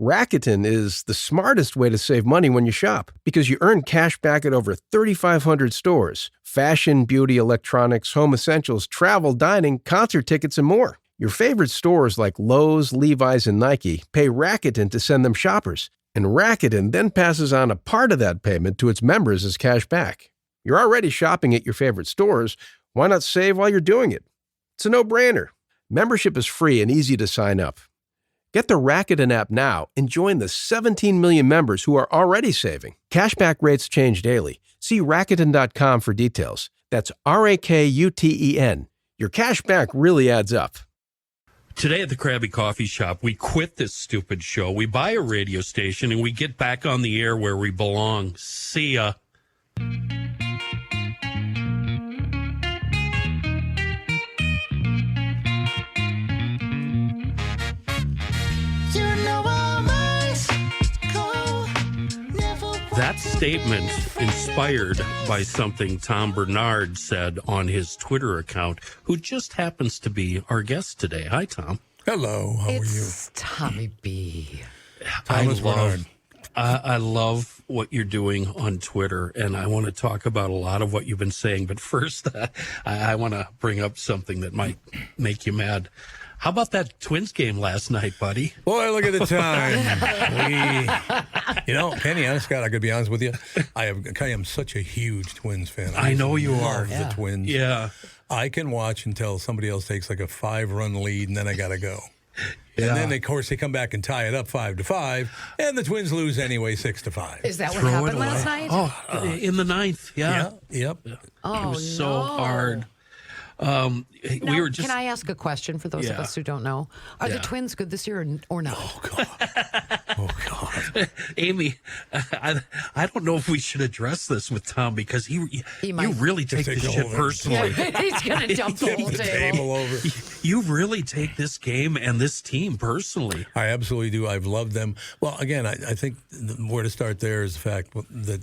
Rakuten is the smartest way to save money when you shop because you earn cash back at over 3,500 stores. Fashion, beauty, electronics, home essentials, travel, dining, concert tickets, and more. Your favorite stores like Lowe's, Levi's, and Nike pay Rakuten to send them shoppers. And Rakuten then passes on a part of that payment to its members as cash back. You're already shopping at your favorite stores. Why not save while you're doing it? It's a no-brainer. Membership is free and easy to sign up. Get the Rakuten app now and join the 17 million members who are already saving. Cashback rates change daily. See Rakuten.com for details. That's Rakuten. Your cash back really adds up. Today at the Crabby Coffee Shop, we quit this stupid show. We buy a radio station and we get back on the air where we belong. See ya. That statement inspired by something Tom Barnard said on his Twitter account, who just happens to be our guest today. Hi, Tom. Hello. How are you? It's Tommy B. Thomas Barnard. I love what you're doing on Twitter, and I want to talk about a lot of what you've been saying. But first, I want to bring up something that might make you mad. How about that Twins game last night, buddy? Boy, look at the time. Penny, honest God, I could be honest with you. I am such a huge Twins fan. I know you are. The Twins. Yeah. I can watch until somebody else takes like a 5-run lead, and then I got to go. Yeah. And then, of course, they come back and tie it up 5-5, and the Twins lose anyway 6-5. Is that what happened last night? Oh, in the ninth, yeah. Yep. Oh, it was so hard. Now, can I ask a question for those of us who don't know? Are the Twins good this year or not? Oh, God. Amy, I don't know if we should address this with Tom because you really take this shit personally. He's going to dump the whole table over. You really take this game and this team personally. I absolutely do. I've loved them. Well, again, I think where to start there is the fact that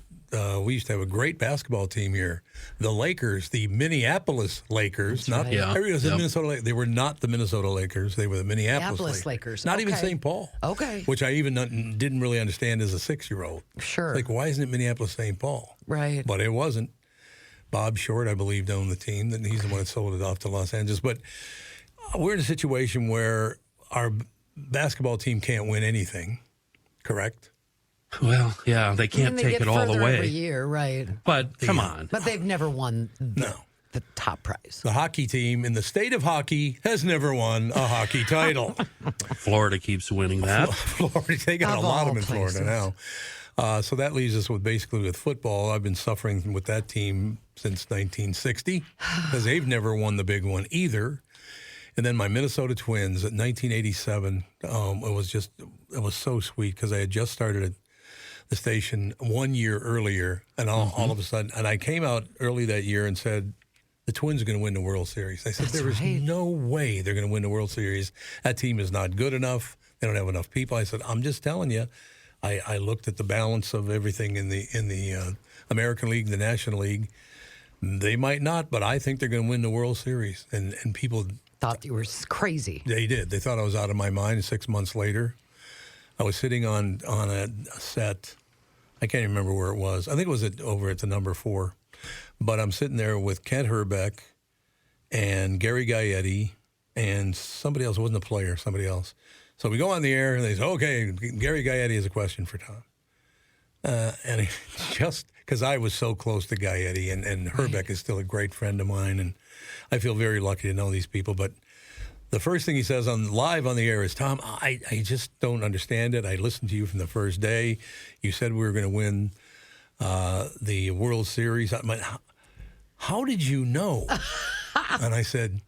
we used to have a great basketball team here. The Lakers, the Minneapolis Lakers. That's right. Everybody was the Minnesota Lakers. They were not the Minnesota Lakers. They were the Minneapolis Lakers. Not even St. Paul. Okay. Which I even didn't really understand as a 6-year-old. Sure. Like, why isn't it Minneapolis St. Paul? Right. But it wasn't. Bob Short, I believe, owned the team. He's the one that sold it off to Los Angeles. But we're in a situation where our basketball team can't win anything, correct? Well, yeah, they can't take it all the way. Every year, right? But come on. But they've never won the top prize. The hockey team in the state of hockey has never won a hockey title. Florida keeps winning that. Florida, they got a lot of them in Florida now. So that leaves us with football. I've been suffering with that team since 1960 because they've never won the big one either. And then my Minnesota Twins at 1987, it was so sweet because I had just started the station 1 year earlier, and all of a sudden, and I came out early that year and said, the Twins are going to win the World Series. I said, there is no way they're going to win the World Series. That team is not good enough. They don't have enough people. I said, I'm just telling you. I looked at the balance of everything in the American League, the National League. They might not, but I think they're going to win the World Series. And people thought you were crazy. They did. They thought I was out of my mind. 6 months later, I was sitting on a set. I can't even remember where it was. I think it was over at the number 4. But I'm sitting there with Kent Herbeck and Gary Gaetti and somebody else. It wasn't a player, somebody else. So we go on the air, and they say, okay, Gary Gaetti has a question for Tom. And just because I was so close to Gaetti, and Herbeck is still a great friend of mine, and I feel very lucky to know these people. But the first thing he says live on the air is, Tom, I just don't understand it. I listened to you from the first day. You said we were going to win the World Series. How did you know? And I said,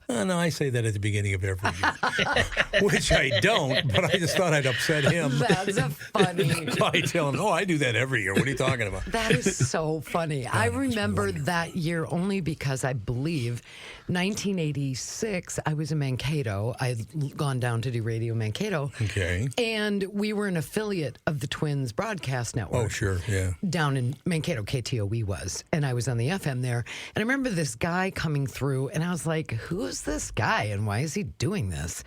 no, I say that at the beginning of every year, which I don't, but I just thought I'd upset him. That's funny. By telling him, I do that every year. What are you talking about? That is so funny. I remember that year only because I believe 1986, I was in Mankato. I'd gone down to do Radio Mankato. Okay. And we were an affiliate of the Twins broadcast network. Oh, sure, yeah. Down in Mankato, KTOE was. And I was on the FM there. And I remember this guy coming through, and I was like, who is who's this guy and why is he doing this?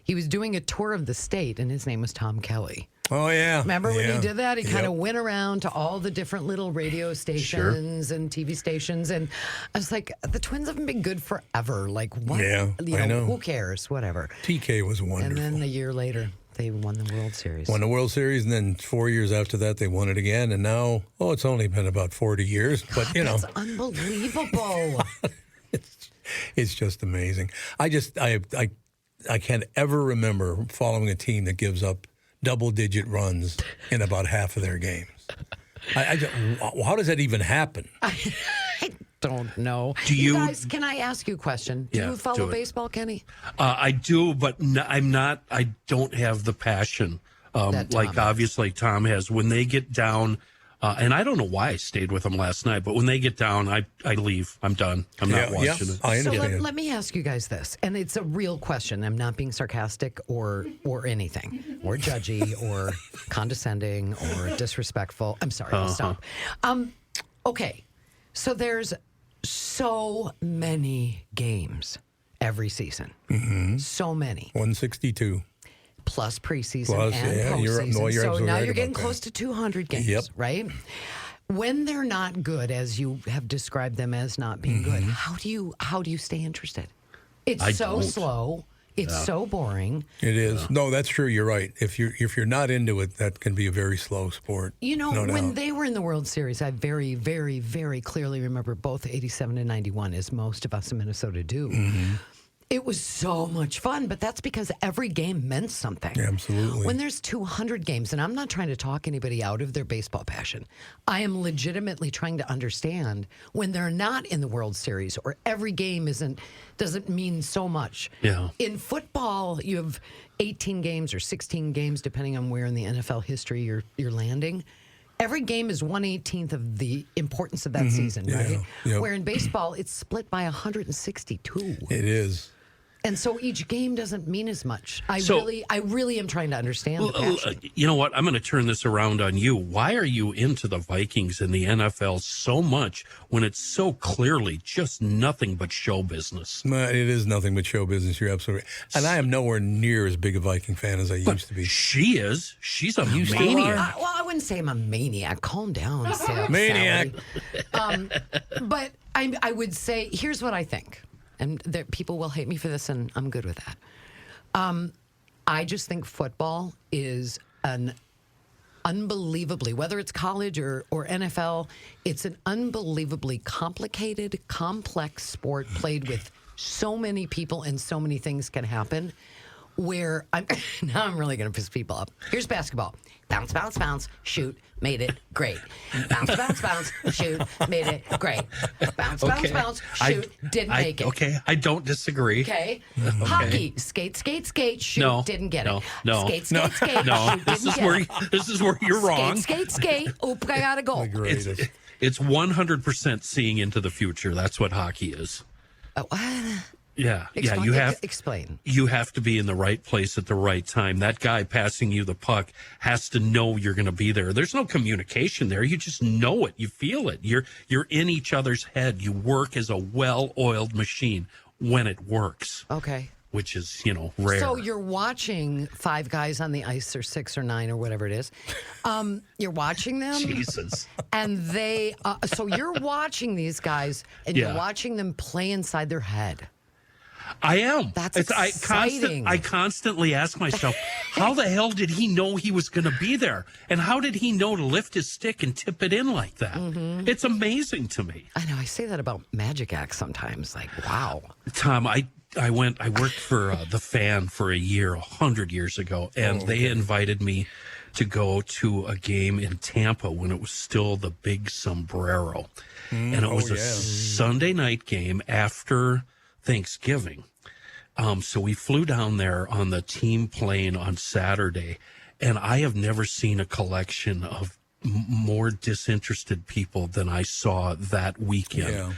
He was doing a tour of the state, and his name was Tom Kelly. Oh, yeah. Remember when Yeah. he did that? He kind of Yep. went around to all the different little radio stations and TV stations. And I was like, the Twins haven't been good forever. Like, what? Yeah, I know. Who cares? Whatever. TK was And wonderful. then a year later, they won the World Series. Won the World Series, and then 4 years after that, they won it again. And now, it's only been about 40 years, but you know, That's unbelievable. it's just amazing. I can't ever remember following a team that gives up double-digit runs in about half of their games. How does that even happen? I don't know. Do you- guys, can I ask you a question? Do Yeah, you follow do it. baseball, Kenny? I do, but I'm not. I don't have the passion That like Tom obviously Tom has. When they get down, and I don't know why I stayed with them last night, but when they get down, I leave. I'm done. I'm not watching it. I So understand. let me ask you guys this, and it's a real question. I'm not being sarcastic or anything, or judgy, or condescending, or disrespectful. I'm sorry, I'll stop. Okay, so there's so many games every season. So many. 162. Plus preseason Plus, and yeah, you're postseason. absolutely So now right you're getting about close to 200 games, Yep. right? When they're not good, as you have described them as not being good, how do you stay interested? It's I so don't. slow. It's so boring. It is. No, that's true. You're right. If you're not into it, that can be a very slow sport. You know, No when doubt. they were in the World Series, I very, very, very clearly remember both 87 and 91, as most of us in Minnesota do. It was so much fun, but that's because every game meant something. Absolutely. When there's 200 games, and I'm not trying to talk anybody out of their baseball passion, I am legitimately trying to understand when they're not in the World Series or every game doesn't mean so much. Yeah. In football, you have 18 games or 16 games, depending on where in the NFL history you're landing. Every game is 1/18 of the importance of that season, right? Yep. Where in baseball, it's split by 162. It is. And so each game doesn't mean as much. I So- really am trying to understand the passion. You know what? I'm going to turn this around on you. Why are you into the Vikings and the NFL so much when it's so clearly just nothing but show business? It is nothing but show business. You're absolutely right. And I am nowhere near as big a Viking fan as I used to be. She is. She's a still maniac. Well, I wouldn't say I'm a maniac. Calm down, Maniac. Sally. But I would say, here's what I think. And people will hate me for this, and I'm good with that. I just think football is an unbelievably, whether it's college or NFL, it's an unbelievably complicated, complex sport played with so many people and so many things can happen. Where now I'm really going to piss people up. Here's basketball. Bounce, bounce, bounce, shoot, made it, great. Bounce, bounce, bounce, shoot, made it, great. Bounce, bounce, bounce, shoot, didn't make it. Okay, I don't disagree. Okay. Hockey, skate, skate, skate, shoot, No, didn't get no, it. no. Skate, skate, skate, No, shoot, this didn't is get where it. this is where you're wrong. Skate, skate, skate. Oop, I gotta go. The greatest. It's 100% seeing into the future. That's what hockey is. Yeah, Explain, you have explain. You have to be in the right place at the right time. That guy passing you the puck has to know you're going to be there. There's no communication there. You just know it. You feel it. You're in each other's head. You work as a well-oiled machine when it works, Okay. which is, rare. So you're watching five guys on the ice, or six or nine or whatever it is. You're watching them, Jesus. and they. So you're watching these guys, and you're Yeah. watching them play inside their head. I am. That's exciting. I constantly ask myself, how the hell did he know he was going to be there? And how did he know to lift his stick and tip it in like that? It's amazing to me. I know. I say that about Magic Acts sometimes. Like, wow. Tom, I worked for The Fan for a year, 100 years ago, and they invited me to go to a game in Tampa when it was still the Big Sombrero. And it was a Sunday night game after Thanksgiving. So we flew down there on the team plane on Saturday, and I have never seen a collection of more disinterested people than I saw that weekend.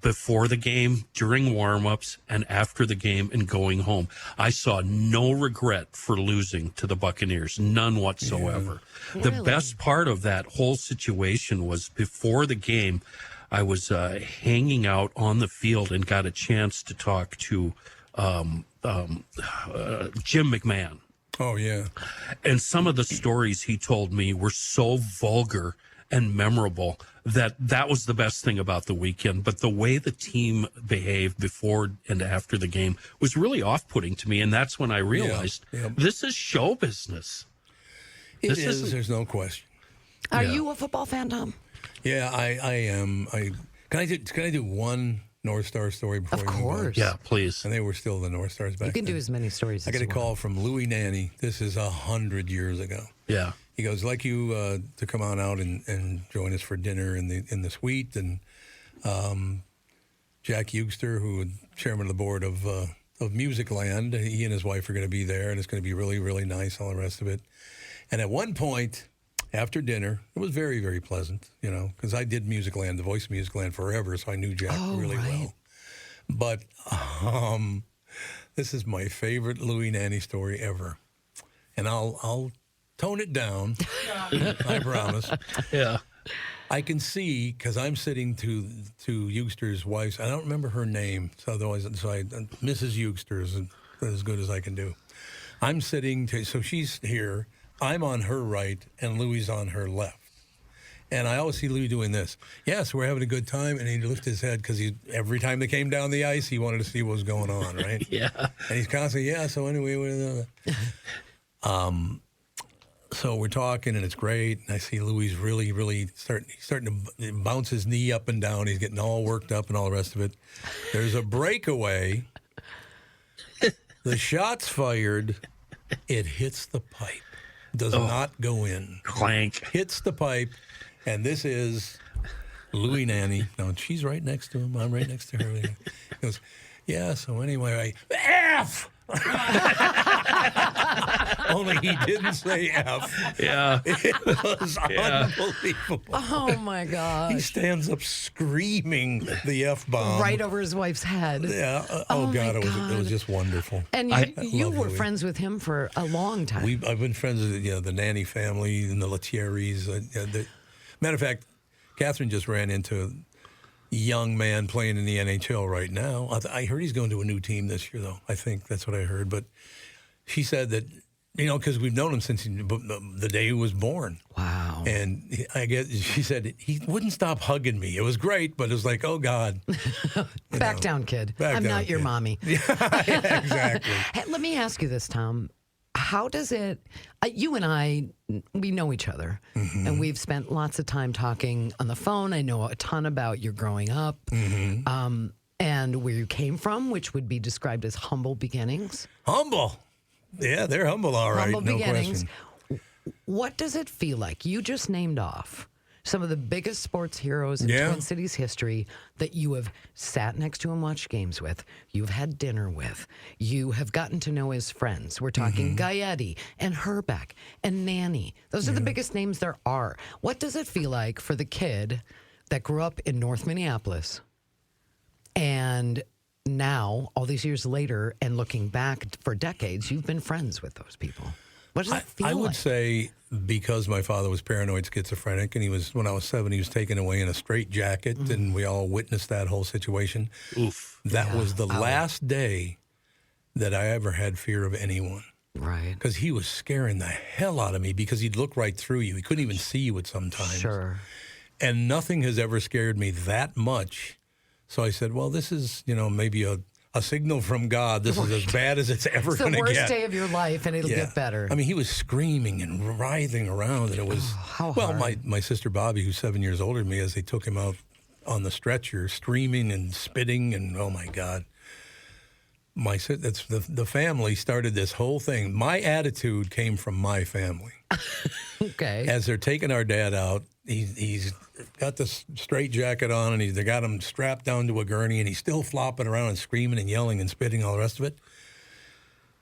Before the game, during warm-ups, and after the game and going home. I saw no regret for losing to the Buccaneers, none whatsoever. The Really? best part of that whole situation was before the game, I was hanging out on the field and got a chance to talk to Jim McMahon. Oh, yeah. And some of the stories he told me were so vulgar and memorable that was the best thing about the weekend. But the way the team behaved before and after the game was really off-putting to me. And that's when I realized this is show business. It is. There's no question. Are you a football fan, Tom? Yeah, I am. Can I do one North Star story before Of we move on? course. Yeah, please. And they were still the North Stars back You can then. do as many stories I as got a you call want. from Louis Nanny. This is 100 years ago. Yeah. He goes, like you to come on out and join us for dinner in the suite. And Jack Eugster, who chairman of the board of Musicland, he and his wife are going to be there, and it's going to be really, really nice, all the rest of it. And at one point, after dinner, it was very, very pleasant, because I did Musicland, the voice of Musicland forever, so I knew Jack really well. But this is my favorite Louis Nanny story ever. And I'll tone it down, I promise. Yeah. I can see, because I'm sitting to Eugster's wife's, I don't remember her name, so Mrs. Eugster is as good as I can do. I'm sitting, so she's here, I'm on her right, and Louis on her left. And I always see Louis doing this. Yes, we're having a good time, and he'd lift his head, because every time they came down the ice, he wanted to see what was going on, right? Yeah. And he's constantly, so anyway, so we're talking, and it's great. And I see Louis really, really starting to bounce his knee up and down. He's getting all worked up and all the rest of it. There's a breakaway. The shot's fired. It hits the pipe. Does not go in. Clank. Hits the pipe, and this is Louis Nanny. Now, she's right next to him. I'm right next to her. He goes, so anyway, F! Only he didn't say F. Yeah. It was unbelievable. Oh, my God. He stands up screaming the F-bomb. Right over his wife's head. Yeah. God, it was just wonderful. And you were friends with him for a long time. I've been friends with the Nanny family and the Letieris. Matter of fact, Catherine just ran into a young man playing in the NHL right now. I heard he's going to a new team this year, though. I think that's what I heard. But she said that, because we've known him since the day he was born. Wow. And I guess she said he wouldn't stop hugging me. It was great, but it was like, oh, God. Back down, kid. I'm not your mommy. Yeah, exactly. Hey, let me ask you this, Tom. How does it, you and I, we know each other, and we've spent lots of time talking on the phone. I know a ton about your growing up and where you came from, which would be described as humble beginnings. Humble. Yeah, they're humble, all right. Humble no beginnings. question. What does it feel like? You just named off some of the biggest sports heroes in Twin Cities history that you have sat next to and watched games with, you've had dinner with, you have gotten to know as friends. We're talking Gaetti and Herbeck and Nanny. Those are the biggest names there are. What does it feel like for the kid that grew up in North Minneapolis and now, all these years later, and looking back for decades, you've been friends with those people? What does it feel like? I would say, because my father was paranoid schizophrenic, and when I was 7, he was taken away in a straitjacket, and we all witnessed that whole situation. Oof. That was the last day that I ever had fear of anyone. Right. Because he was scaring the hell out of me, because he'd look right through you. He couldn't even see you at some times. Sure. And nothing has ever scared me that much. So I said, well, this is, maybe a signal from God. This is as bad as it's ever going to get. It's the worst day of your life, and it'll get better. I mean, he was screaming and writhing around, and it was my sister Bobby, who's 7 years older than me, as they took him out on the stretcher, screaming and spitting, and oh my God, the family started this whole thing. My attitude came from my family. Okay. As they're taking our dad out, he's got the straight jacket on, and they got him strapped down to a gurney, and he's still flopping around and screaming and yelling and spitting, all the rest of it.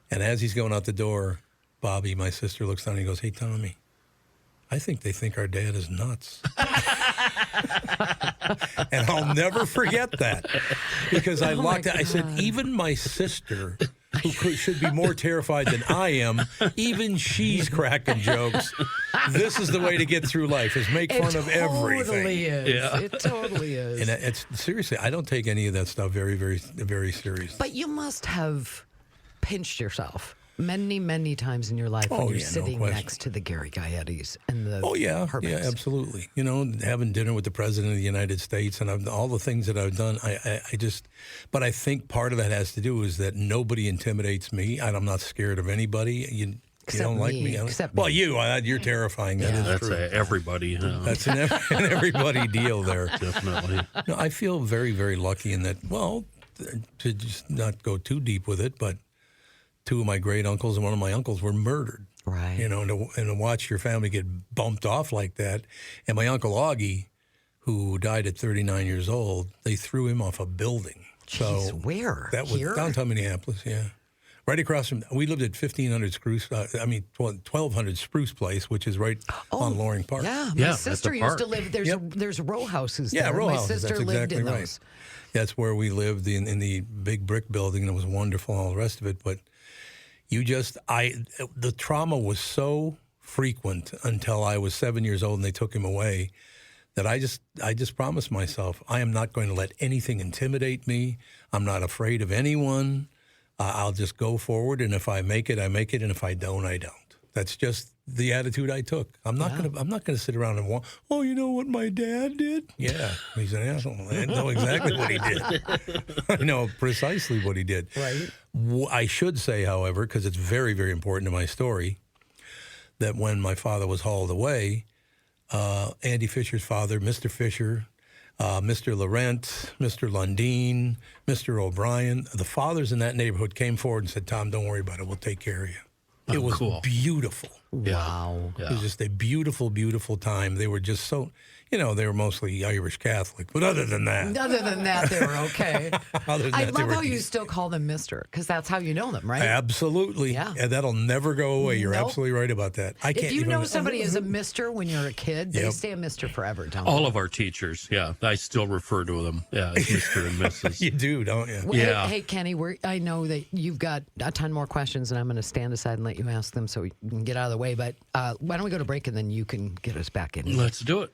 And as he's going out the door, Bobby, my sister, looks down and he goes, "Hey, Tommy, I think they think our dad is nuts." And I'll never forget that, because I said, even my sister, who should be more terrified than I am, even she's cracking jokes. This is the way to get through life, is make fun of everything. It totally is. Yeah. It totally is. And it's seriously, I don't take any of that stuff very, very, very serious. But you must have pinched yourself many, many times in your life when Oh, you're yeah, no sitting question. next to the Gary Gaettis and the Oh, yeah, Hermans. yeah, absolutely. You know, having dinner with the President of the United States and all the things that I've done, I just, but I think part of that has to do is that nobody intimidates me. I'm not scared of anybody. You Except don't like me, me? except well, me. you're terrifying. That is That's true. everybody. That's an everybody deal there. Definitely. No, I feel very, very lucky in that, well, to just not go too deep with it, but two of my great uncles and one of my uncles were murdered. Right. You know, and to watch your family get bumped off like that. And my Uncle Augie, who died at 39 years old, they threw him off a building. Jeez, where? That was Here? downtown Minneapolis, yeah. Right across from, we lived at 1200 Spruce Place, which is right on Loring Park. Yeah, Yeah, my at the sister used to park. live. There's row houses. Yeah, there. row My houses. sister That's lived exactly in right. those. That's where we lived in the big brick building, and it was wonderful and all the rest of it. But the trauma was so frequent until I was 7 years old and they took him away that I just promised myself I am not going to let anything intimidate me. I'm not afraid of anyone. I'll just go forward, and if I make it, I make it, and if I don't, I don't. That's just the attitude I took. I'm not gonna sit around and want, oh, you know what my dad did? Yeah, he's an asshole. I know exactly what he did. I know precisely what he did. Right. I should say, however, because it's very, very important to my story, that when my father was hauled away, Andy Fisher's father, Mr. Fisher, Mr. Laurent, Mr. Lundeen, Mr. O'Brien, the fathers in that neighborhood came forward and said, Tom, don't worry about it. We'll take care of you. It was cool. beautiful. Wow. Yeah. It was just a beautiful, beautiful time. They were just so, they were mostly Irish Catholic. But other than that, Other than that, they were okay. other than I that, they love were how you decent. still call them Mister, because that's how you know them, right? Absolutely. Yeah. And that'll never go away. You're Nope. absolutely right about that. I can't If you even- know somebody as a Mister when you're a kid, they Yep. stay a Mister forever, don't All of our teachers, yeah. I still refer to them, as Mr. and Mrs. You do, don't you? Well, Yeah. Hey, Kenny, I know that you've got a ton more questions, and I'm going to stand aside and let you ask them so we can get out of the way. But why don't we go to break, and then you can get us back in. Let's do it.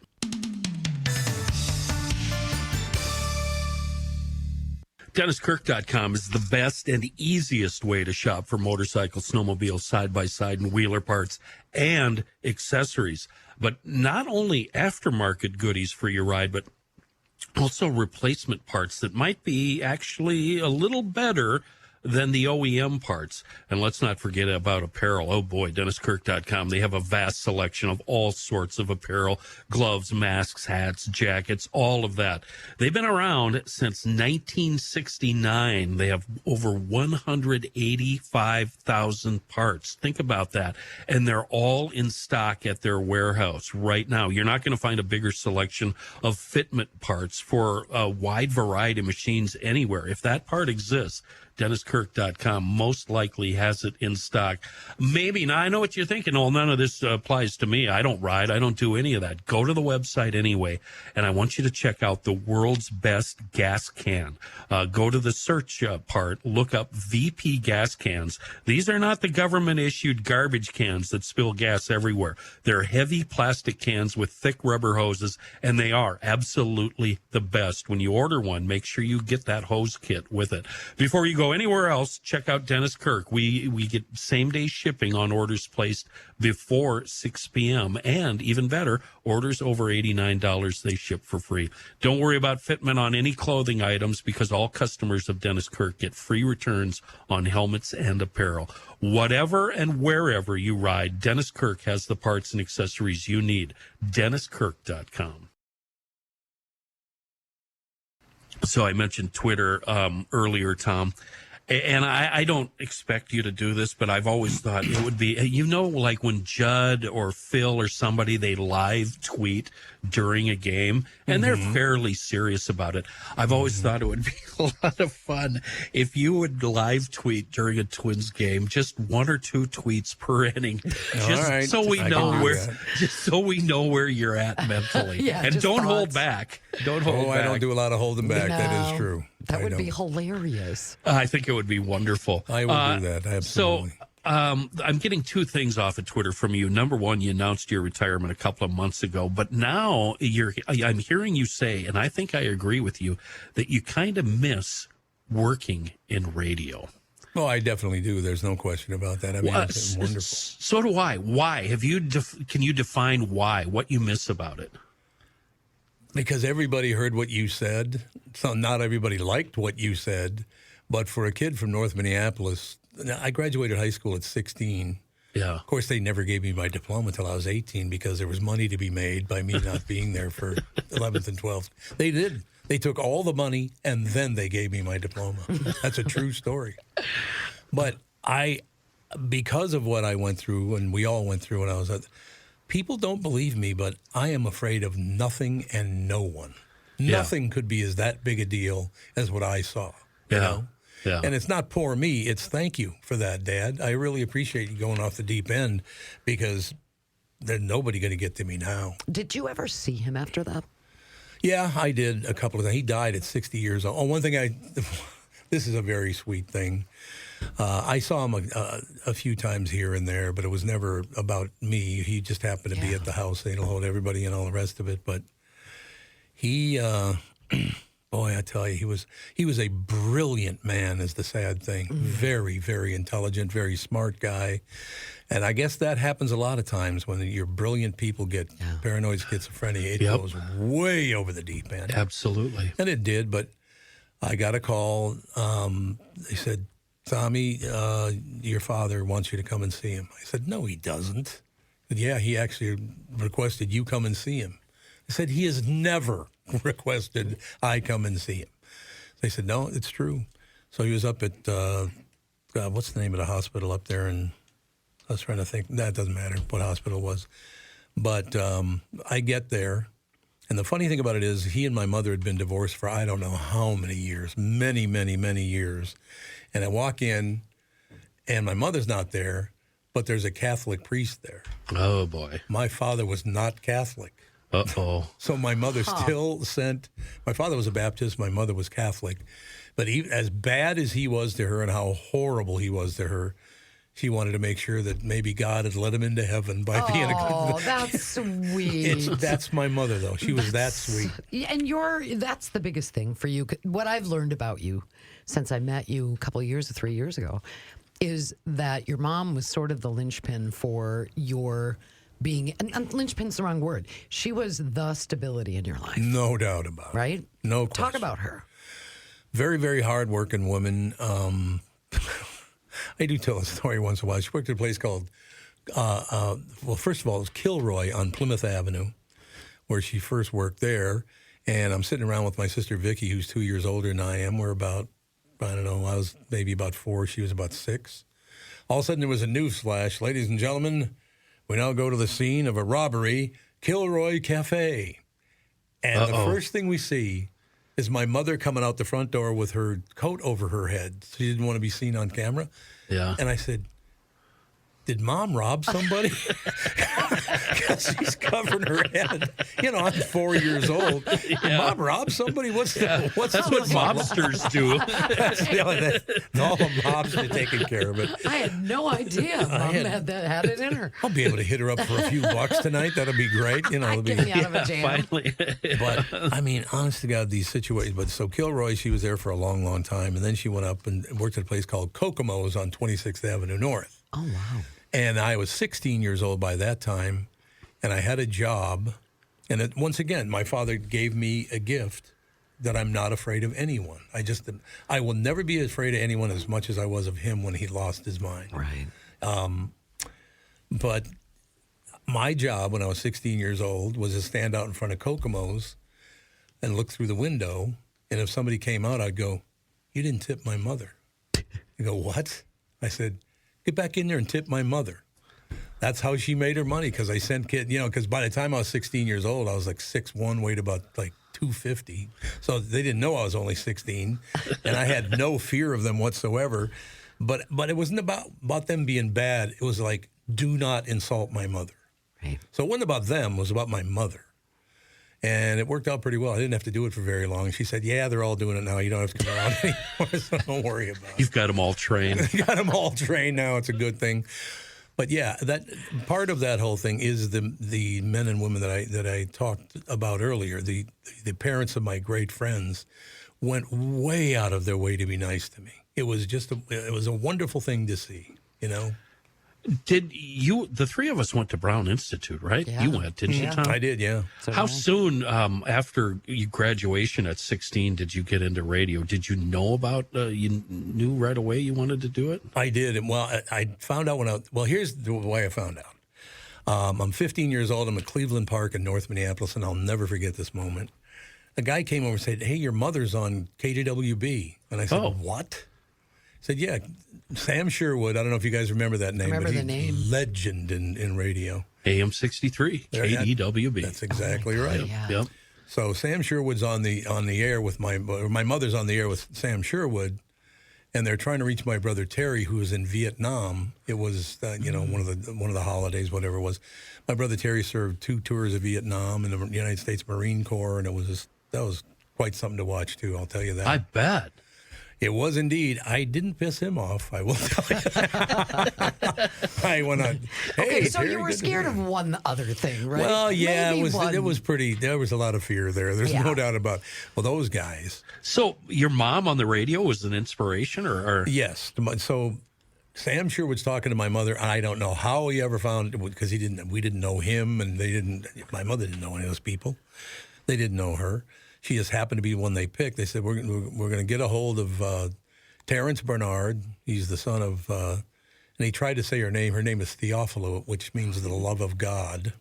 DennisKirk.com is the best and easiest way to shop for motorcycles, snowmobiles, side-by-side, and wheeler parts and accessories. But not only aftermarket goodies for your ride, but also replacement parts that might be actually a little better than the OEM parts. And let's not forget about apparel. Oh boy, DennisKirk.com. They have a vast selection of all sorts of apparel, gloves, masks, hats, jackets, all of that. They've been around since 1969. They have over 185,000 parts. Think about that. And they're all in stock at their warehouse right now. You're not going to find a bigger selection of fitment parts for a wide variety of machines anywhere. If that part exists, DennisKirk.com most likely has it in stock. Maybe. Now, I know what you're thinking. Oh, none of this applies to me. I don't ride. I don't do any of that. Go to the website anyway, and I want you to check out the world's best gas can. Go to the search part. Look up VP gas cans. These are not the government-issued garbage cans that spill gas everywhere. They're heavy plastic cans with thick rubber hoses, and they are absolutely the best. When you order one, make sure you get that hose kit with it. Before you go anywhere else, check out Dennis Kirk. We get same-day shipping on orders placed before 6 p.m. And even better, orders over $89, they ship for free. Don't worry about fitment on any clothing items because all customers of Dennis Kirk get free returns on helmets and apparel. Whatever and wherever you ride, Dennis Kirk has the parts and accessories you need. DennisKirk.com. So I mentioned Twitter earlier, Tom, and I don't expect you to do this, but I've always thought it would be, like when Judd or Phil or somebody, they live tweet during a game, and they're fairly serious about it. I've always thought it would be a lot of fun if you would live tweet during a Twins game, just one or two tweets per inning, just right. so we I know can do where, that. just so we know where you're at mentally. Yeah, and just don't hold thoughts. back. Don't hold back. I don't do a lot of holding back. That No. is true. That would know. be hilarious. I think it would be wonderful. I will do that, absolutely. So I'm getting two things off of Twitter from you. Number one, you announced your retirement a couple of months ago, but now I'm hearing you say, and I think I agree with you, that you kind of miss working in radio. Oh, I definitely do. There's no question about that. I mean, it's wonderful. So do I. Why? Can you define why? What you miss about it? Because everybody heard what you said. So not everybody liked what you said. But for a kid from North Minneapolis, I graduated high school at 16. Yeah. Of course, they never gave me my diploma until I was 18 because there was money to be made by me not being there for 11th and 12th. They did. They took all the money and then they gave me my diploma. That's a true story. But because of what I went through and we all went through when I was at, people don't believe me, but I am afraid of nothing and no one. Yeah. Nothing could be as that big a deal as what I saw. You Yeah. know? Yeah. And it's not poor me. It's thank you for that, Dad. I really appreciate you going off the deep end because there's nobody going to get to me now. Did you ever see him after that? Yeah, I did a couple of times. He died at 60 years old. Oh, one thing this is a very sweet thing. I saw him a few times here and there, but it was never about me. He just happened to be at the house. They don't hold everybody and all the rest of it. But he, boy, I tell you, he was a brilliant man is the sad thing. Very, very intelligent, very smart guy. And I guess that happens a lot of times when your brilliant people get paranoid schizophrenia. It goes way over the deep end. Absolutely. And it did, but I got a call. They said, Tommy, your father wants you to come and see him. I said, no, he doesn't. I said, yeah, he actually requested you come and see him. I said, he has never requested I come and see him. They said, no, it's true. So he was up at, what's the name of the hospital up there? And I was trying to think. That doesn't matter what hospital it was. But I get there. And the funny thing about it is he and my mother had been divorced for I don't know how many years, many, many, many years. And I walk in, and my mother's not there, but there's a Catholic priest there. Oh, boy. My father was not Catholic. Uh-oh. So my mother still sent, my father was a Baptist, my mother was Catholic. But as bad as he was to her and how horrible he was to her, she wanted to make sure that maybe God had let him into heaven by being a good. Oh, that's sweet. That's my mother, though. She was that sweet. And that's the biggest thing for you. What I've learned about you since I met you a couple of years, 3 years ago, is that your mom was sort of the linchpin for your being, and linchpin's the wrong word. She was the stability in your life. No doubt about it. Right? No question. Talk about her. Very, very hard-working woman. I do tell a story once in a while. She worked at a place called, well, first of all, it was Kilroy on Plymouth Avenue, where she first worked there. And I'm sitting around with my sister Vicky, who's 2 years older than I am. We're about, I don't know, I was maybe about 4. She was about 6. All of a sudden, there was a news flash. Ladies and gentlemen, we now go to the scene of a robbery, Kilroy Cafe. And the first thing we see is my mother coming out the front door with her coat over her head. She didn't want to be seen on camera. Yeah. And I said, did Mom rob somebody? Because she's covering her head. You know, I'm 4 years old. Did Mom rob somebody? That's what mobsters do. All the mobsters taking care of it. I had no idea Mom had it in her. I'll be able to hit her up for a few bucks tonight. That'll be great. You know, get me out of a jam. Finally. But I mean, honest to God, these situations. But so Kilroy, she was there for a long, long time, and then she went up and worked at a place called Kokomo's on 26th Avenue North. Oh wow. And I was 16 years old by that time, and I had a job. And once again, my father gave me a gift that I'm not afraid of anyone. I will never be afraid of anyone as much as I was of him when he lost his mind. Right. But my job when I was 16 years old was to stand out in front of Kokomo's and look through the window. And if somebody came out, I'd go, "You didn't tip my mother." You go, "What?" I said, "Get back in there and tip my mother." That's how she made her money, because I sent kids, you know, because by the time I was 16 years old, I was like 6'1", weighed about like 250. So they didn't know I was only 16, and I had no fear of them whatsoever. But it wasn't about them being bad. It was like, do not insult my mother. Right. So it wasn't about them. It was about my mother. And it worked out pretty well. I didn't have to do it for very long. She said, yeah, they're all doing it now. You don't have to come around anymore, so don't worry about it. You've got them all trained. Got them all trained now. It's a good thing. But yeah, that part of that whole thing is the men and women that I talked about earlier. The parents of my great friends went way out of their way to be nice to me. It was just it was a wonderful thing to see, you know. Did you? The three of us went to Brown Institute, right? Yeah. You went, didn't you, Tom? I did, yeah. So How did I. soon after your graduation at 16 did you get into radio? Did you know about? You knew right away you wanted to do it? I did. And well, I found out here's the way I found out. I'm 15 years old. I'm at Cleveland Park in North Minneapolis, and I'll never forget this moment. A guy came over and said, hey, your mother's on KJWB. And I said, what? He said, yeah, Sam Sherwood. I don't know if you guys remember that name. Remember but the name. Legend in radio. AM 63, KDWB. That's exactly right. Yeah. Yep. So Sam Sherwood's on the air with my mother's on the air with Sam Sherwood, and they're trying to reach my brother Terry, who was in Vietnam. It was one of the holidays, whatever it was. My brother Terry served 2 tours of Vietnam in the United States Marine Corps, and that was quite something to watch too. I'll tell you that. I bet. It was indeed. I didn't piss him off, I will tell you. I went on. Hey, Okay, so Terry, you were good to scared see of one other thing, right? Well, yeah, Maybe it was pretty. There was a lot of fear there. There's Yeah. no doubt about. Well, those guys. So your mom on the radio was an inspiration, or? Yes. So Sam Sherwood's talking to my mother. I don't know how he ever found it because we didn't know him, and my mother didn't know any of those people. They didn't know her. She just happened to be one they picked. They said we're going to get a hold of Terrence Barnard. He's the son of, and he tried to say her name. Her name is Theophilo, which means the love of God.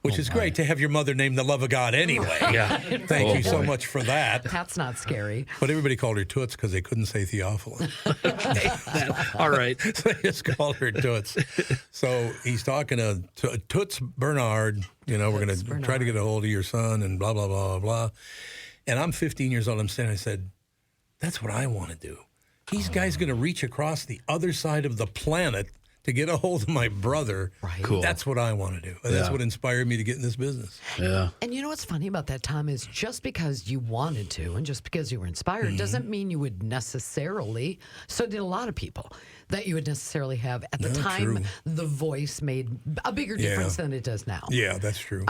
Which is great to have your mother named the love of God anyway. Yeah. Thank you so boy. much for that. That's not scary. But everybody called her Toots because they couldn't say Theophilo. All right. So they just called her Toots. So he's talking to Toots Barnard. We're going to try to get a hold of your son and blah, blah, blah, blah, blah. And I'm 15 years old. I'm standing. I said, that's what I want to do. These guys going to reach across the other side of the planet to get a hold of my brother. Right. Cool. That's what I want to do. And that's Yeah. what inspired me to get in this business. Yeah. And you know what's funny about that, Tom, is just because you wanted to and just because you were inspired doesn't mean you would necessarily, so did a lot of people, that you would necessarily have. At the time, true. the voice made a bigger difference than it does now. Yeah, that's true.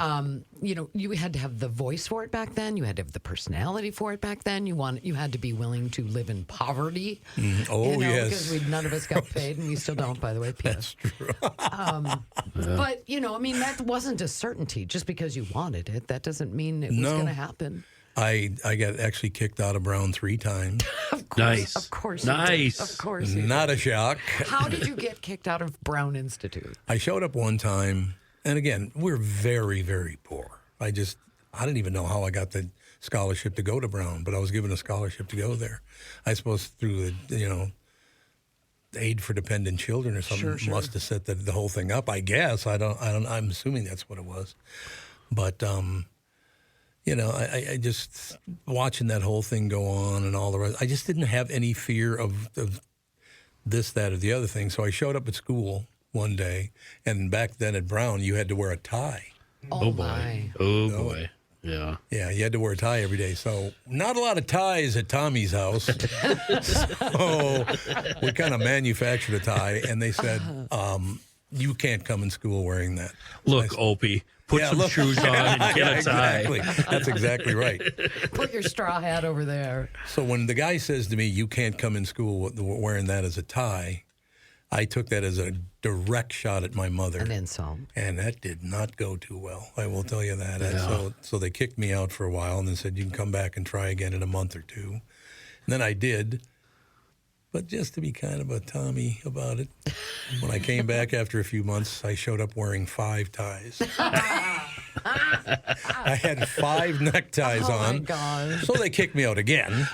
You had to have the voice for it back then. You had to have the personality for it back then. You had to be willing to live in poverty. Oh, yes. Because none of us got paid, and we still don't, by the way. P.S. That's true. But, that wasn't a certainty. Just because you wanted it, that doesn't mean it was No. going to happen. I got actually kicked out of Brown 3 times. Of course. Nice. Of course. you did. Nice. Of course. You did. Not a shock. How did you get kicked out of Brown Institute? I showed up one time, and again, we're very, very poor. I didn't even know how I got the scholarship to go to Brown, but I was given a scholarship to go there. I suppose through the Aid for Dependent Children or something Sure. must have set the whole thing up. I guess I'm assuming that's what it was, but I just watching that whole thing go on and all the rest. I just didn't have any fear of this, that, or the other thing. So I showed up at school one day, and back then at Brown, you had to wear a tie. Oh, my. boy. Oh, boy. Yeah. Yeah, you had to wear a tie every day. So not a lot of ties at Tommy's house. So we kind of manufactured a tie, and they said, you can't come in school wearing that. Look, Opie, put some shoes on and get a tie. Exactly. That's exactly right. Put your straw hat over there. So when the guy says to me, you can't come in school wearing that as a tie, I took that as a direct shot at my mother. An insult. And that did not go too well. I will tell you that. Yeah. So they kicked me out for a while and then said, you can come back and try again in a month or two. And then I did. But just to be kind of a Tommy about it, when I came back after a few months, I showed up wearing 5 ties. I had 5 neckties on. Oh, my gosh. So they kicked me out again.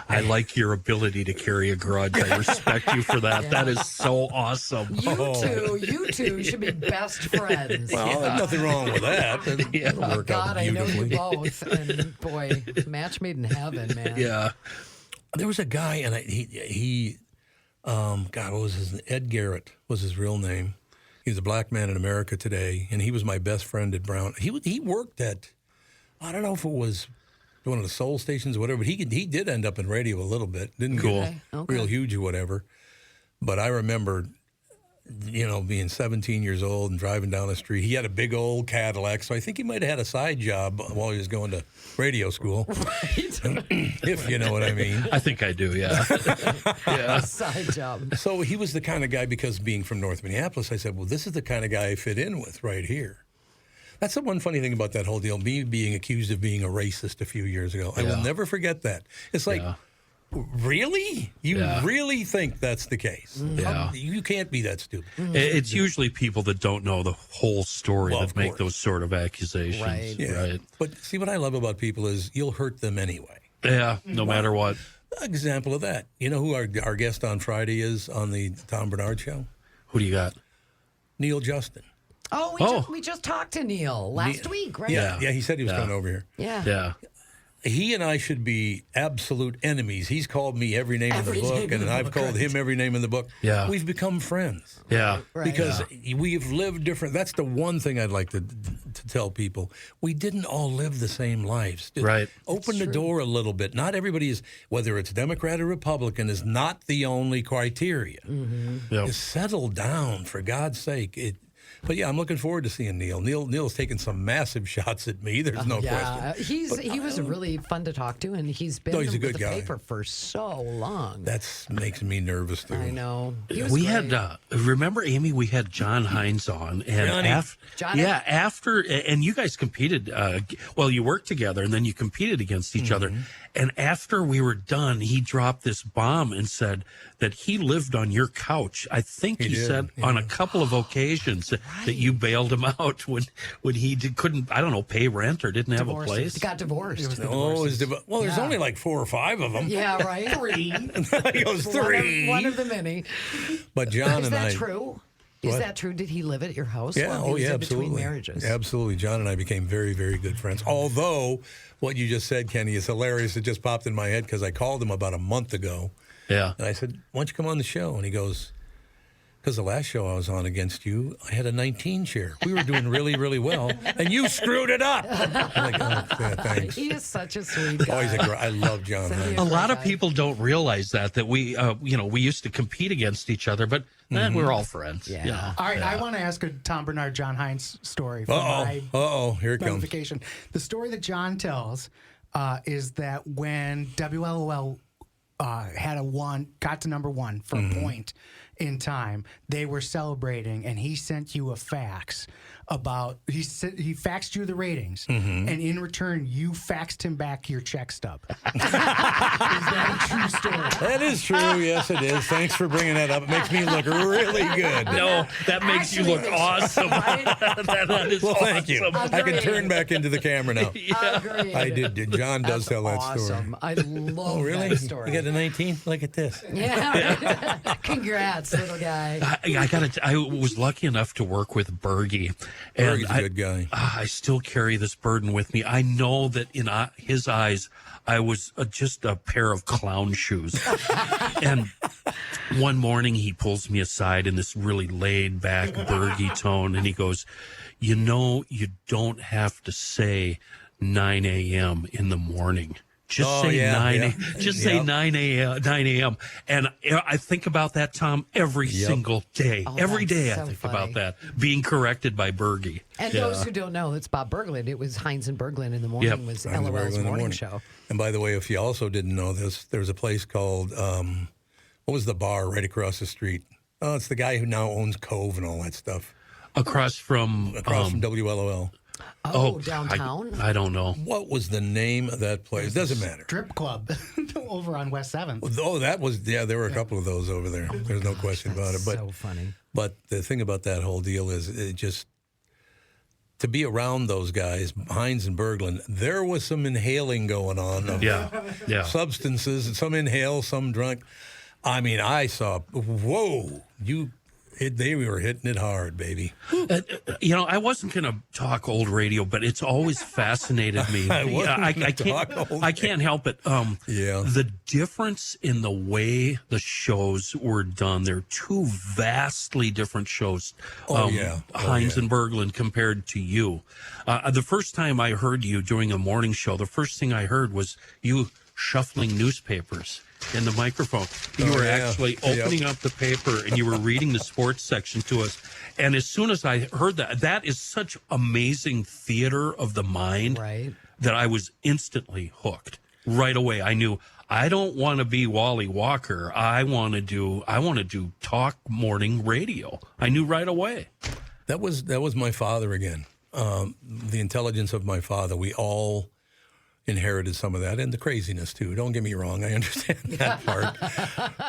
I like your ability to carry a grudge. I respect you for that. That is so awesome. You two should be best friends. Well, there's nothing wrong with that. It'll work out God, I know you beautifully. both. And boy, match made in heaven, man. Yeah. There was a guy, and God, what was his name? Ed Garrett was his real name. He's a black man in America today, and he was my best friend at Brown. He worked at I don't know if it was one of the soul stations or whatever, but he did end up in radio a little bit. Didn't get real huge or whatever. But I remember, being 17 years old and driving down the street. He had a big old Cadillac, so I think he might have had a side job while he was going to radio school. Right. If you know what I mean. I think I do, yeah. A side job. So he was the kind of guy, because being from North Minneapolis, I said, well, this is the kind of guy I fit in with right here. That's the one funny thing about that whole deal, me being accused of being a racist a few years ago. I will never forget that. It's like... Really? You really think that's the case? Yeah. You can't be that stupid. It's usually people that don't know the whole story that make those sort of accusations. Right. Yeah. Right. But see, what I love about people is you'll hurt them anyway. Yeah, no matter what. Example of that. You know who our guest on Friday is on the Tom Barnard show? Who do you got? Neil Justin. Oh, we just talked to Neil last week, right? Yeah, he said he was coming over here. Yeah. He and I should be absolute enemies. He's called me every name in the book, and I've called him every name in the book. Yeah. We've become friends. Yeah. Right. Because we've lived different. That's the one thing I'd like to tell people. We didn't all live the same lives. Right. Open the door a little bit. Not everybody is, whether it's Democrat or Republican, is not the only criteria. Mm-hmm. Yep. Just settle down, for God's sake. But yeah, I'm looking forward to seeing Neil. Neil's taken some massive shots at me. There's no question. He was really fun to talk to, and he's been he's a with good the guy. paper for so long. That makes me nervous too. I know. We had, remember, Amy, we had John Hines on. And after, and you guys competed, you worked together, and then you competed against each other. And after we were done, he dropped this bomb and said that he lived on your couch. I think he said on a couple of occasions that you bailed him out when he couldn't, I don't know, pay rent or didn't have a place. He got divorced. There's only like 4 or 5 of them. Yeah, right. 3. He goes 3. One of the many. But John Is and that I. true? Is that true? Did he live at your house? Yeah. While he was in Absolutely. Between marriages. Absolutely. John and I became very, very good friends. Although what you just said, Kenny, is hilarious. It just popped in my head because I called him about a month ago. Yeah. And I said, "Why don't you come on the show?" And he goes, "Because the last show I was on against you, I had a 19 share. We were doing really, really well, and you screwed it up." I'm like, "Oh, thanks." He is such a sweet guy. Oh, he's I love John Hines. A lot of people don't realize that we, we used to compete against each other, but we're all friends. Yeah. You know? All right, I want to ask a Tom Barnard, John Hines story. Here it comes. Notification. The story that John tells is that when WLOL got to number 1 for a point in time, they were celebrating, and he sent you a fax about he faxed you the ratings, and in return you faxed him back your check stub. Is that a true story? That is true. Yes, it is. Thanks for bringing that up. It makes me look really good. No, that makes you look awesome. that is thank you. awesome. I can turn back into the camera now. Agreed. I did. John does tell that story. Awesome. I love that story. You got a 19? Look at this. Yeah. Congrats, little guy. I was lucky enough to work with Bergie. And Bergie's a good guy. I still carry this burden with me. I know that in his eyes, I was just a pair of clown shoes. And one morning he pulls me aside in this really laid back Bergie tone, and he goes, "You don't have to say 9 a.m. in the morning. Just say 9 a.m. And I think about that, Tom, every single day. Every day I think about that, being corrected by Bergie. And those who don't know, it's Bob Berglund. It was Hines and Berglund in the morning was LOL's morning show. And by the way, if you also didn't know this, there was a place called, what was the bar right across the street? Oh, it's the guy who now owns Cove and all that stuff. Across from WLOL. Oh, downtown? I don't know. What was the name of that place? Doesn't matter. Strip club over on West 7th. Oh, there were a couple of those over there. There's no question about it. But so funny. But the thing about that whole deal is it just, to be around those guys, Hines and Berglund, there was some inhaling going on of substances, and some inhale, some drunk. I mean, I saw, They were hitting it hard, baby. I wasn't going to talk old radio, but it's always fascinated me. I can't help it. The difference in the way the shows were done. They're two vastly different shows. Hines and Berglund compared to you. The first time I heard you during a morning show, the first thing I heard was you shuffling newspapers in the microphone. You were actually opening up the paper and you were reading the sports section to us. And as soon as I heard that, that is such amazing theater of the mind that I was instantly hooked right away. I knew I don't want to be Wally Walker. I want to do talk morning radio. I knew right away. That was my father again. The intelligence of my father. We all inherited some of that and the craziness too. Don't get me wrong. I understand that part.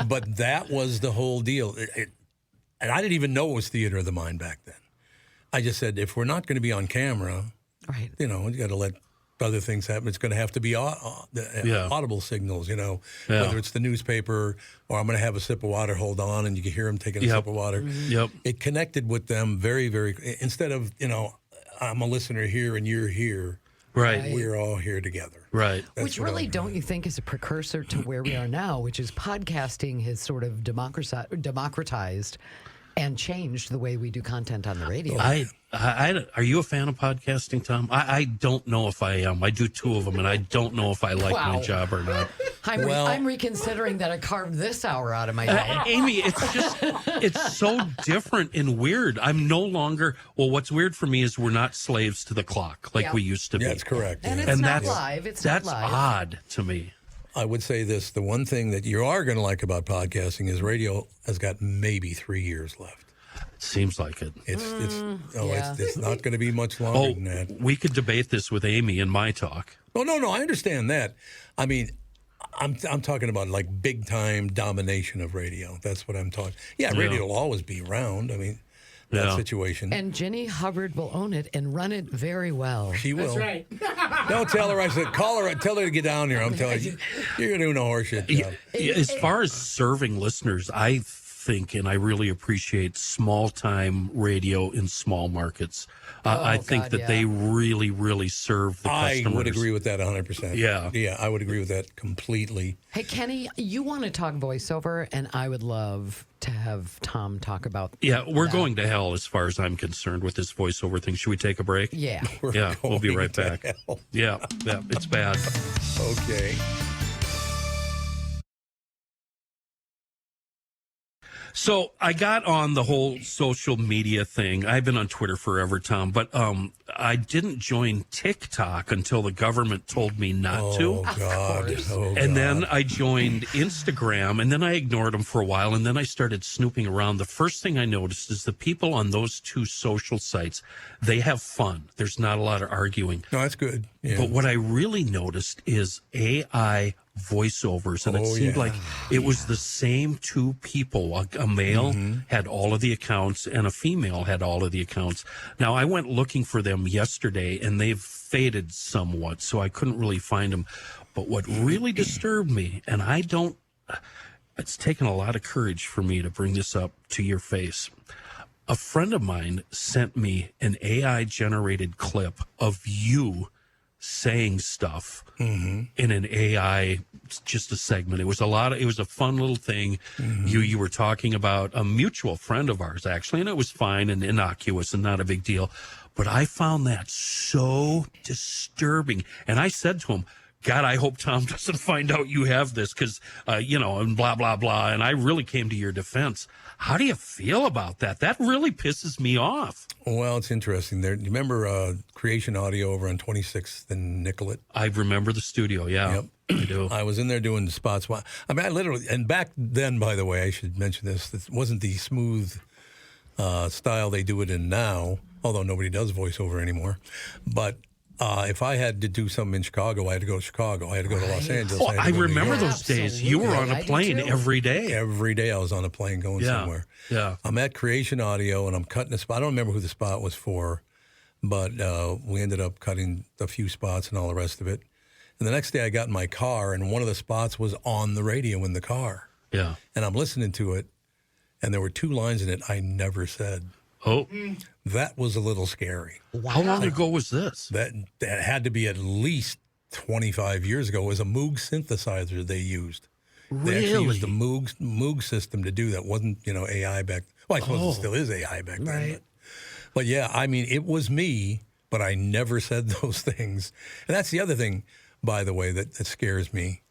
But that was the whole deal. And I didn't even know it was theater of the mind back then. I just said, if we're not going to be on camera, you got to let other things happen. It's going to have to be audible signals, whether it's the newspaper or I'm going to have a sip of water, hold on, and you can hear them taking a sip of water. It connected with them very, very, instead of, I'm a listener here and you're here. Right. We're all here together. Right. Which really, don't you think, is a precursor to where we are now, which is podcasting has sort of democratized and changed the way we do content on the radio. Are you a fan of podcasting, Tom? I don't know if I am. I do two of them, and I don't know if I like my job or not. I'm reconsidering that I carved this hour out of my day. Amy, it's so different and weird. I'm no longer, what's weird for me is we're not slaves to the clock like we used to be. That's correct. And it's not live. It's not live. That's odd to me. I would say this, the one thing that you are going to like about podcasting is radio has got maybe 3 years left. Seems like it. It's not going to be much longer than that. We could debate this with Amy in my talk. Oh, no, I understand that. I mean, I'm talking about like big time domination of radio. That's what I'm talking. Yeah, radio will always be around. I mean, that situation. And Jenny Hubbard will own it and run it very well. She will. That's right. Don't tell her. I said, call her. Tell her to get down here. I'm telling you, you're doing a horseshit job. As far as serving listeners, I think, and I really appreciate small-time radio in small markets. I think that they really, really serve the customers. I would agree with that 100%. Yeah, I would agree with that completely. Hey, Kenny, you want to talk voiceover, and I would love to have Tom talk about we're going to hell as far as I'm concerned with this voiceover thing. Should we take a break? Yeah. We'll be right back. Hell. Yeah, it's bad. Okay. So I got on the whole social media thing. I've been on Twitter forever, Tom, but I didn't join TikTok until the government told me not to. Oh, God. And then I joined Instagram, and then I ignored them for a while, and then I started snooping around. The first thing I noticed is the people on those two social sites, they have fun. There's not a lot of arguing. No, that's good. Yeah. But what I really noticed is AI voiceovers, and it seemed like it was the same two people. A male had all of the accounts and a female had all of the accounts. Now, I went looking for them yesterday and they've faded somewhat, so I couldn't really find them. But what really disturbed me, and it's taken a lot of courage for me to bring this up to your face. A friend of mine sent me an AI generated clip of you saying stuff in an AI, just a segment. It was a fun little thing. You were talking about a mutual friend of ours, actually, and it was fine and innocuous and not a big deal. But I found that so disturbing. And I said to him, God, I hope Tom doesn't find out you have this because, and blah, blah, blah. And I really came to your defense. How do you feel about that? That really pisses me off. Well, it's interesting. Do you remember Creation Audio over on 26th and Nicollet? I remember the studio, yeah. Yep. I do. I was in there doing the spots. I mean, I literally, and back then, by the way, I should mention this, it wasn't the smooth style they do it in now, although nobody does voiceover anymore. But if I had to do something in Chicago, I had to go to Chicago. I had to go to Los Angeles. I remember those days. You were on a plane every day. Every day I was on a plane going somewhere. Yeah. I'm at Creation Audio, and I'm cutting a spot. I don't remember who the spot was for, but we ended up cutting a few spots and all the rest of it. And the next day I got in my car, and one of the spots was on the radio in the car. Yeah. And I'm listening to it, and there were 2 lines in it I never said. Oh, That was a little scary. how long ago was this? That had to be at least 25 years ago. It was a Moog synthesizer they used. They actually used the Moog system to do that. Wasn't, AI back. Well, I suppose it still is AI back then. Right. But yeah, I mean, it was me, but I never said those things. And that's the other thing, by the way, that scares me.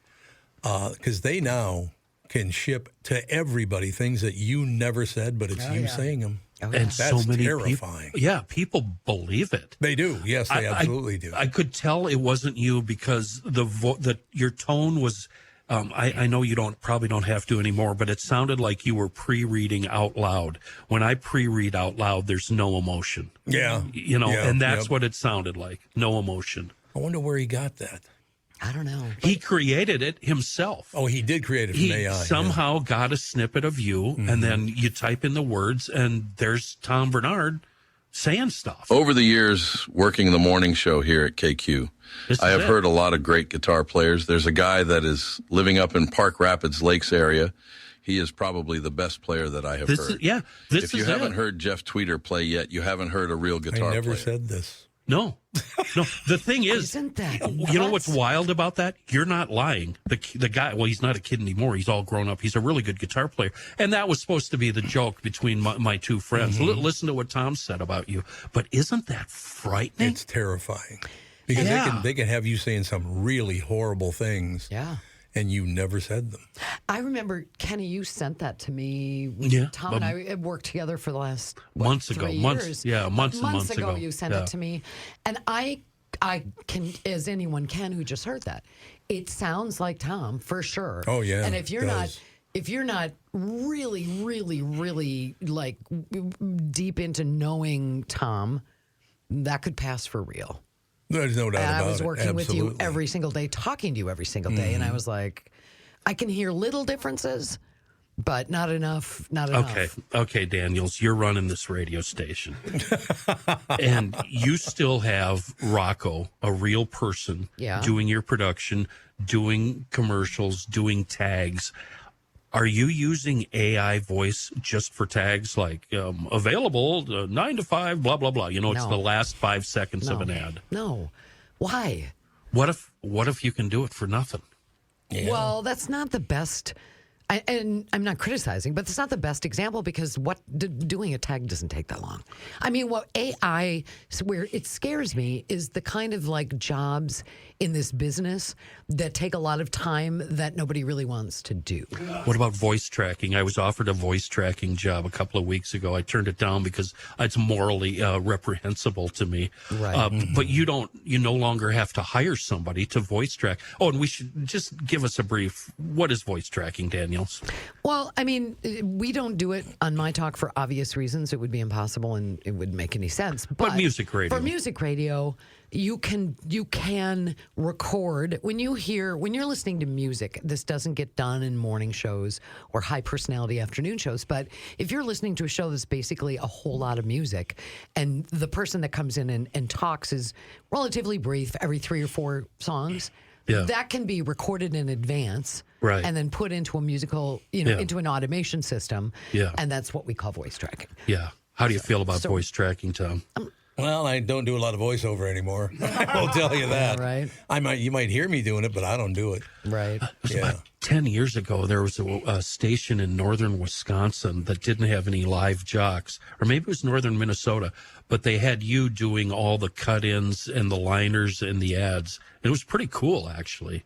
Because they now can ship to everybody things that you never said, but it's you saying them. Oh, yeah. And That's so many terrifying. people, people believe it. They do. Yes, they absolutely do. I could tell it wasn't you because your tone was. I know you probably don't have to anymore, but it sounded like you were pre-reading out loud. When I pre-read out loud, there's no emotion. Yeah. And that's what it sounded like. No emotion. I wonder where he got that. I don't know. He created it himself. Oh, he did create it from He AI. somehow got a snippet of you, and then you type in the words, and there's Tom Barnard saying stuff. Over the years, working in the morning show here at KQ, I have heard a lot of great guitar players. There's a guy that is living up in Park Rapids Lakes area. He is probably the best player that I have heard. If you haven't heard Jeff Tweeter play yet, you haven't heard a real guitar I never player. said this. No. The thing is, Isn't that you know what's wild about that? You're not lying. The guy, well, he's not a kid anymore. He's all grown up. He's a really good guitar player. And that was supposed to be the joke between my 2 friends. Listen to what Tom said about you. But isn't that frightening? It's terrifying. Because they can have you saying some really horrible things. Yeah. And you never said them. I remember, Kenny, you sent that to me. Yeah, Tom and I had worked together for the last months ago. 3 years. Months ago. You sent it to me, and I can, as anyone can who just heard that, it sounds like Tom for sure. Oh yeah. And if you're not really, really, really like deep into knowing Tom, that could pass for real. There's no doubt And about it. I was working with you Absolutely. every single day, talking to you every single day, and I was like, I can hear little differences, but not enough. Not enough. Okay, Daniels, you're running this radio station, and you still have Rocco, a real person, doing your production, doing commercials, doing tags. Are you using AI voice just for tags like available 9 to 5, blah, blah, blah? It's No. the last 5 seconds of No. an ad. No. Why? What if you can do it for nothing? Yeah. Well, that's not the best. And I'm not criticizing, but it's not the best example because doing a tag doesn't take that long. I mean, what AI, where it scares me is the kind of like jobs in this business that take a lot of time that nobody really wants to do. What about voice tracking? I was offered a voice tracking job a couple of weeks ago. I turned it down because it's morally reprehensible to me. Right. But you no longer have to hire somebody to voice track. Oh, and we should just give us a brief. What is voice tracking, Daniels? Well, I mean, we don't do it on My Talk for obvious reasons. It would be impossible and it wouldn't make any sense. But music radio. For music radio, you can record when you're listening to music. This doesn't get done in morning shows or high personality afternoon shows, but if you're listening to a show that's basically a whole lot of music and the person that comes in and talks is relatively brief every 3 or 4 songs, that can be recorded in advance, right, and then put into a musical, into an automation system, and that's what we call voice tracking. Yeah. How do you feel about voice tracking, Tom? Well, I don't do a lot of voiceover anymore. I will tell you that. Right. You might hear me doing it, but I don't do it. Right. Yeah. About 10 years ago, there was a station in northern Wisconsin that didn't have any live jocks, or maybe it was northern Minnesota, but they had you doing all the cut-ins and the liners and the ads. It was pretty cool, actually.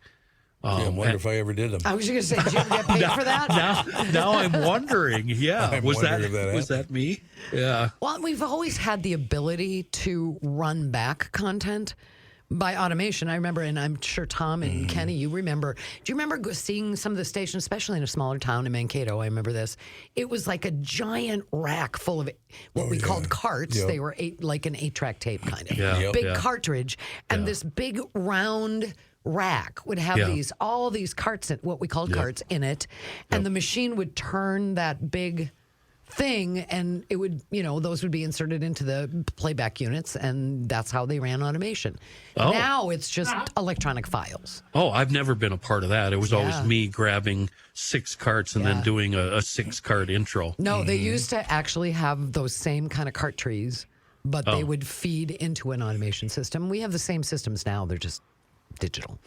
I wonder if I ever did them. I was going to say, did you ever get paid for that? Now I'm wondering. Yeah, I'm was wondering if that was that me? Yeah. Well, we've always had the ability to run back content by automation. I remember, and I'm sure Tom and Kenny, you remember. Do you remember seeing some of the stations, especially in a smaller town in Mankato? I remember this. It was like a giant rack full of what we called carts. Yep. They were like an 8-track tape kind of Yeah. big Yeah. cartridge, and this big round rack would have all these carts, what we called carts in it, and the machine would turn that big thing, and it would, those would be inserted into the playback units, and that's how they ran automation. Oh. Now it's just electronic files. Oh, I've never been a part of that. It was always me grabbing 6 carts and then doing a 6-cart intro. No, they used to actually have those same kind of cart trees, but they would feed into an automation system. We have the same systems now. They're just digital.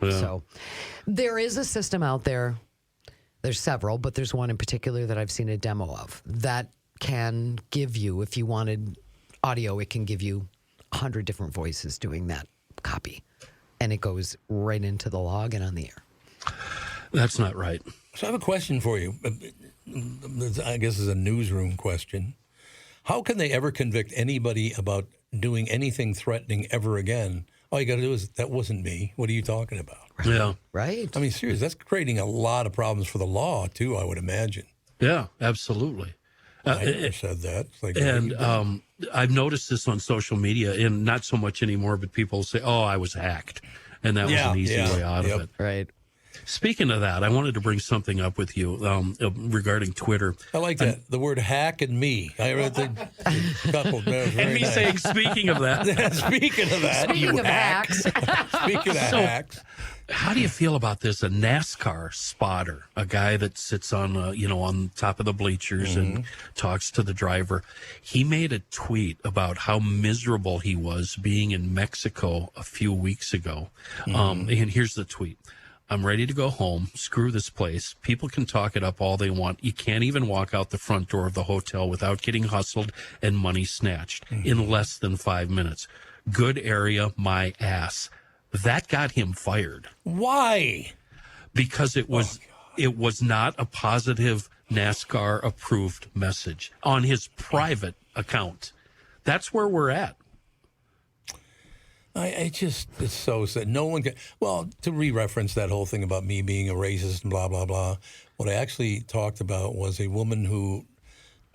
Yeah. So there is a system out there. There's several, but there's one in particular that I've seen a demo of that can give you, if you wanted audio, it can give you 100 different voices doing that copy. And it goes right into the log and on the air. That's not right. So I have a question for you. I guess it's a newsroom question. How can they ever convict anybody about doing anything threatening ever again? All you got to do is, that wasn't me. What are you talking about? Yeah. Right. I mean, seriously, that's creating a lot of problems for the law, too, I would imagine. Yeah, absolutely. I never said that. It's like, And I've noticed this on social media, and not so much anymore, but people say, oh, I was hacked. And that was an easy way out of it. Right. Speaking of that, I wanted to bring something up with you regarding Twitter. I like that. The word hack and me. I read the couple. And me saying, speaking of that. Speaking of that, Speaking you of hack. hacks. Speaking of hacks. How do you feel about this? A NASCAR spotter, a guy that sits on, on top of the bleachers and talks to the driver. He made a tweet about how miserable he was being in Mexico a few weeks ago. And here's the tweet. I'm ready to go home. Screw this place. People can talk it up all they want. You can't even walk out the front door of the hotel without getting hustled and money snatched in less than 5 minutes. Good area, my ass. That got him fired. Why? Because it was not a positive NASCAR approved message on his private account. That's where we're at. It's so sad. No one can. Well, to re-reference that whole thing about me being a racist and blah, blah, blah, what I actually talked about was a woman who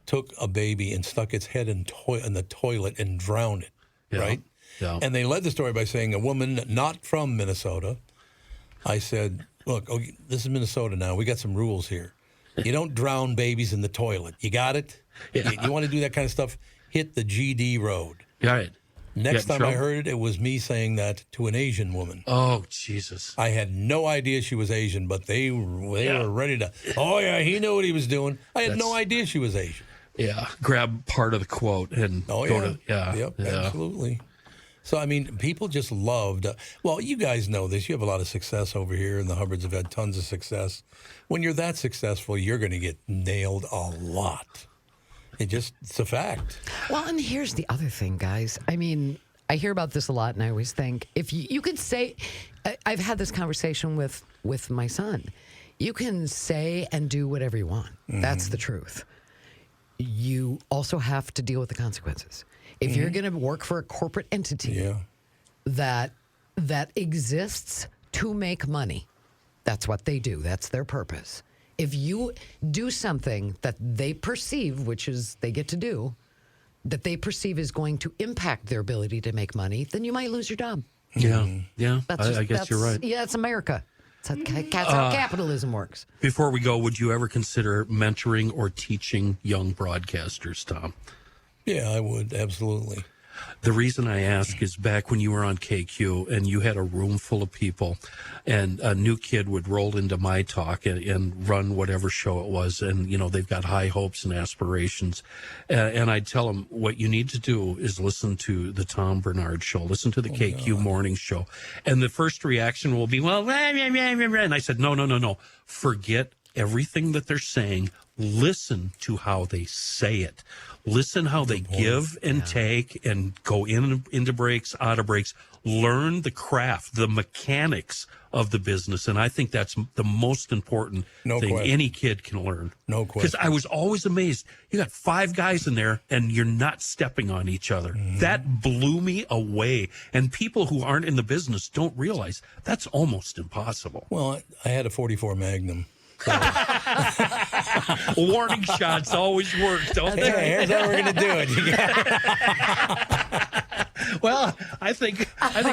took a baby and stuck its head in the toilet and drowned it, right? Yeah. And they led the story by saying a woman not from Minnesota. I said, look, this is Minnesota now. We got some rules here. You don't drown babies in the toilet. You got it? Yeah. You want to do that kind of stuff? Hit the GD road. Right. Next time I heard it was me saying that to an Asian woman. Oh, Jesus. I had no idea she was Asian, but they were ready to, he knew what he was doing. I had no idea she was Asian. Yeah. Grab part of the quote and go to, Yep, absolutely. So, I mean, people just loved, well, you guys know this. You have a lot of success over here, and the Hubbards have had tons of success. When you're that successful, you're going to get nailed a lot. It's a fact. Well, and here's the other thing, guys. I mean, I hear about this a lot, and I always think, if you could say, I've had this conversation with my son. You can say and do whatever you want. That's the truth. You also have to deal with the consequences. If you're going to work for a corporate entity that exists to make money, that's what they do. That's their purpose. If you do something that they perceive, which is they get to do, that they perceive is going to impact their ability to make money, then you might lose your job. Yeah. I guess you're right. Yeah, that's America. That's how capitalism works. Before we go, would you ever consider mentoring or teaching young broadcasters, Tom? Yeah, I would, absolutely. The reason I ask is back when you were on KQ and you had a room full of people and a new kid would roll into my talk and run whatever show it was. And, they've got high hopes and aspirations. And I'd tell them what you need to do is listen to the Tom Barnard show, listen to the KQ morning show. And the first reaction will be, well, and I said, no. Forget everything that they're saying. Listen to how they say it. Listen how they give and take and go into breaks, out of breaks. Learn the craft, the mechanics of the business. And I think that's the most important thing any kid can learn. No question. Because I was always amazed. You got 5 guys in there and you're not stepping on each other. That blew me away. And people who aren't in the business don't realize that's almost impossible. Well, I had a 44 Magnum. So. Warning shots always work, don't they? Here's how we're going to do it. Well, I think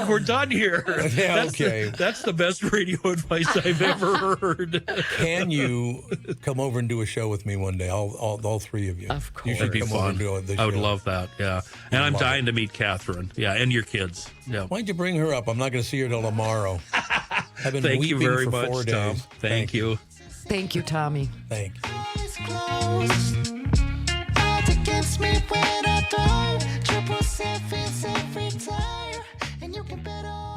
we're done here. Yeah, okay. That's the best radio advice I've ever heard. Can you come over and do a show with me one day? All three of you. Of course. You should That'd be come over fun. and do the I would show. love that. Yeah, and I'm love dying to meet Catherine. Yeah, and your kids. Yeah. Why don't you bring her up? I'm not going to see her till tomorrow. I've been Thank you weeping very for much, 4 days. Tom. Thank you. Thank you, Tommy. Thank you. Eyes closed. Odds against me when I don't. 777 every time, and you can bet on.